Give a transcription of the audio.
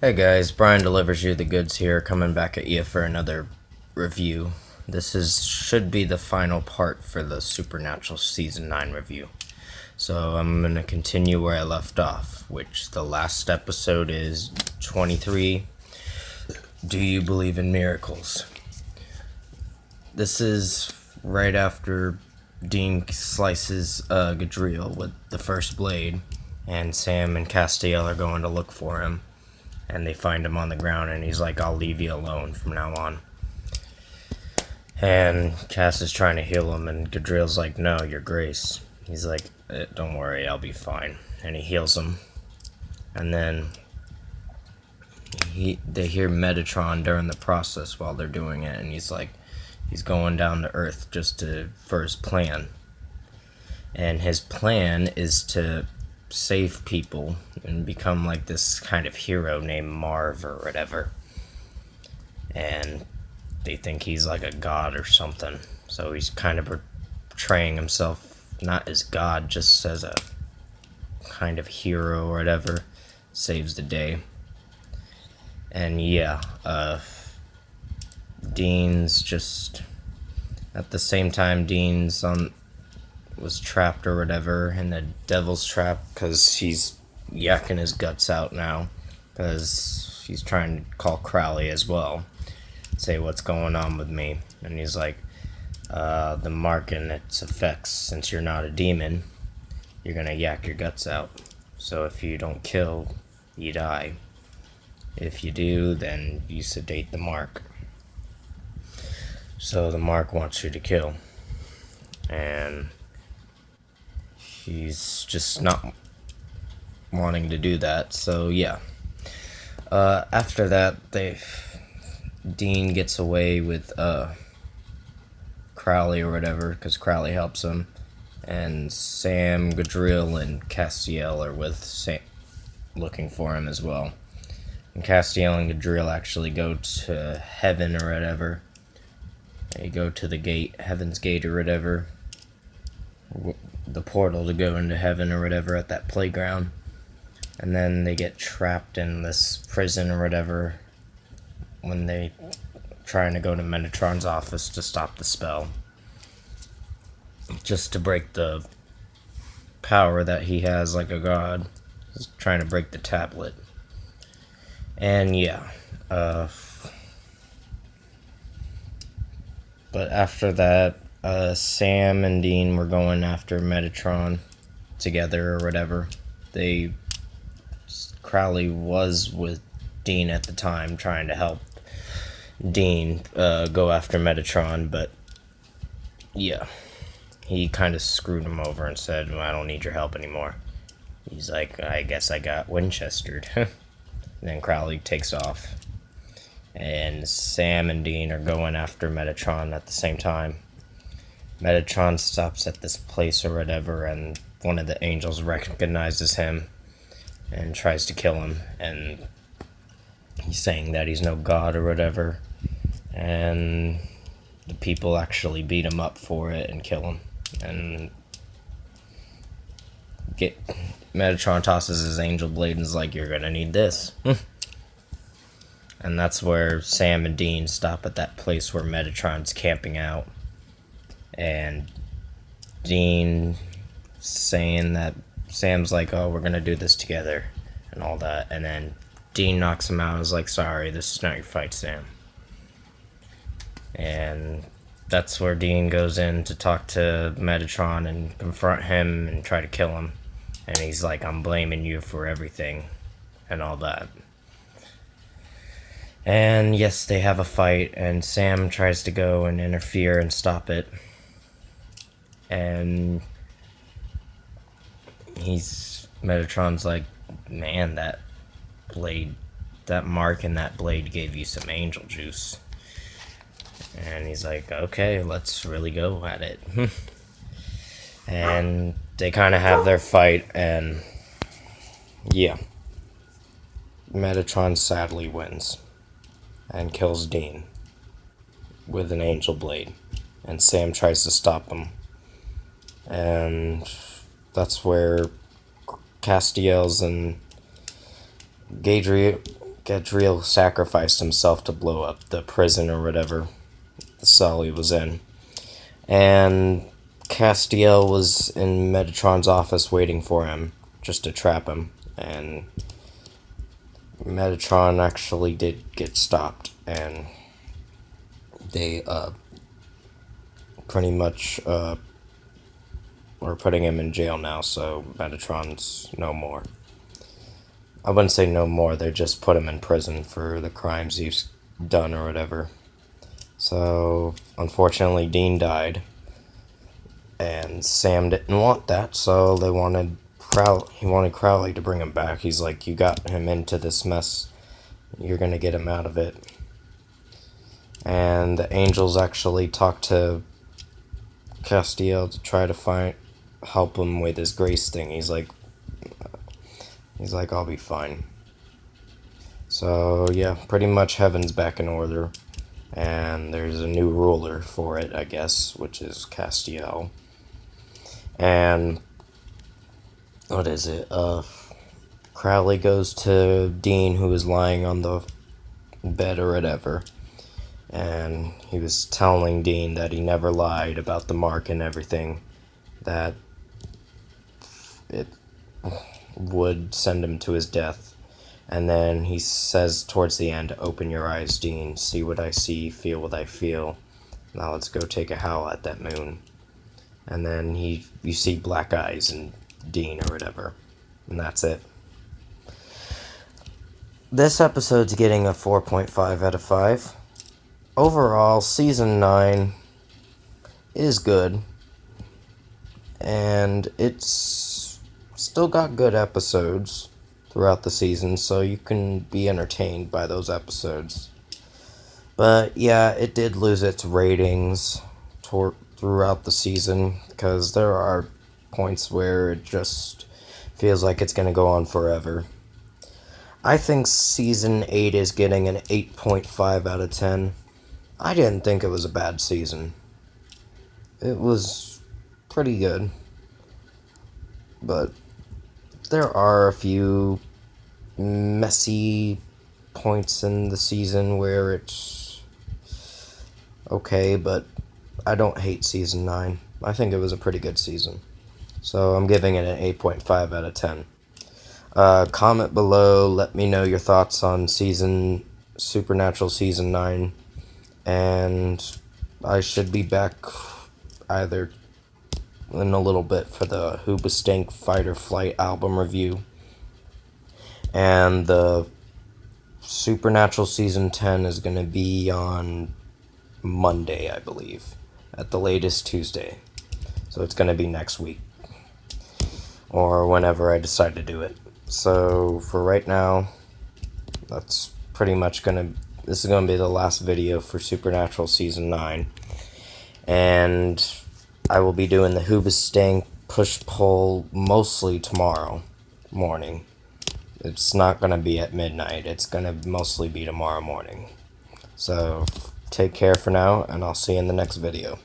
Hey guys, Brian delivers you the goods here, coming back at you for another review. Should be the final part for the Supernatural Season 9 review. So I'm going to continue where I left off, which the last episode is 23. Do you believe in miracles? This is right after Dean slices Gadriel with the first blade, and Sam and Castiel are going to look for him. And they find him on the ground, and he's like, I'll leave you alone from now on. And Cass is trying to heal him, and Gadriel's like, no, your grace. He's like, don't worry, I'll be fine. And he heals him. And then they hear Metatron during the process while they're doing it, and he's going down to Earth for his plan. And his plan is to save people and become like this kind of hero named Marv or whatever. And they think he's like a god or something. So he's kind of portraying himself not as God, just as a kind of hero or whatever. Saves the day. And yeah, Dean's just at the same time was trapped or whatever in the devil's trap because he's yakking his guts out now because he's trying to call Crowley as well, say what's going on with me. And he's like, the mark and its effects, since you're not a demon, you're gonna yak your guts out. So if you don't kill, you die. If you do, then you sedate the mark. So the mark wants you to kill. And he's just not wanting to do that, so yeah. After that, Dean gets away with Crowley or whatever, because Crowley helps him, and Sam, Gadriel, and Castiel are with Sam, looking for him as well. And Castiel and Gadriel actually go to heaven or whatever. They go to the gate, Heaven's Gate or whatever, the portal to go into heaven or whatever at that playground. And then they get trapped in this prison or whatever when they trying to go to Metatron's office to stop the spell, just to break the power that he has like a god. He's trying to break the tablet. And yeah, but after that, Sam and Dean were going after Metatron together or whatever. Crowley was with Dean at the time, trying to help Dean go after Metatron, but yeah, he kind of screwed him over and said, well, I don't need your help anymore. He's like, I guess I got Winchestered. And then Crowley takes off, and Sam and Dean are going after Metatron at the same time. Metatron stops at this place or whatever, and one of the angels recognizes him and tries to kill him, and he's saying that he's no god or whatever, and the people actually beat him up for it and kill him, and Metatron tosses his angel blade and is like, you're gonna need this. And that's where Sam and Dean stop at that place where Metatron's camping out. And Dean saying that Sam's like, oh, we're gonna do this together and all that. And then Dean knocks him out and is like, sorry, this is not your fight, Sam. And that's where Dean goes in to talk to Metatron and confront him and try to kill him. And he's like, I'm blaming you for everything and all that. And yes, they have a fight, and Sam tries to go and interfere and stop it. And Metatron's like, man, that mark in that blade gave you some angel juice. And he's like, okay, let's really go at it. And they kind of have their fight, and yeah, Metatron sadly wins and kills Dean with an angel blade, and Sam tries to stop him. And that's where Castiel's and Gadriel sacrificed himself to blow up the prison or whatever the cell he was in. And Castiel was in Metatron's office waiting for him, just to trap him. And Metatron actually did get stopped, and they pretty much are putting him in jail now, so Metatron's no more. I wouldn't say no more, they just put him in prison for the crimes he's done or whatever. So, unfortunately, Dean died, and Sam didn't want that, so he wanted Crowley to bring him back. He's like, you got him into this mess, you're gonna get him out of it. And the angels actually talked to Castiel to try to help him with his grace thing. He's like, I'll be fine. So yeah, pretty much heaven's back in order, and there's a new ruler for it, I guess, which is Castiel. And what is it? Crowley goes to Dean, who is lying on the bed or whatever, and he was telling Dean that he never lied about the mark and everything, that it would send him to his death. And then he says towards the end, open your eyes, Dean, see what I see, feel what I feel, now let's go take a howl at that moon. And then you see black eyes and Dean or whatever, and that's it. This episode's getting a 4.5 out of 5. Overall, season 9 is good, and it's still got good episodes throughout the season, so you can be entertained by those episodes. But yeah, it did lose its ratings throughout the season, because there are points where it just feels like it's going to go on forever. I think season 8 is getting an 8.5 out of 10. I didn't think it was a bad season. It was pretty good. But there are a few messy points in the season where it's okay, but I don't hate season 9. I think it was a pretty good season. So I'm giving it an 8.5 out of 10. Comment below, let me know your thoughts on Supernatural Season 9. And I should be back either in a little bit for the Hoobastank Fight or Flight album review. And the Supernatural Season 10 is going to be on Monday, I believe. At the latest Tuesday. So it's going to be next week. Or whenever I decide to do it. So for right now, that's pretty much this is going to be the last video for Supernatural Season 9. And I will be doing the Hoobastank push-pull mostly tomorrow morning. It's not going to be at midnight. It's going to mostly be tomorrow morning. So take care for now, and I'll see you in the next video.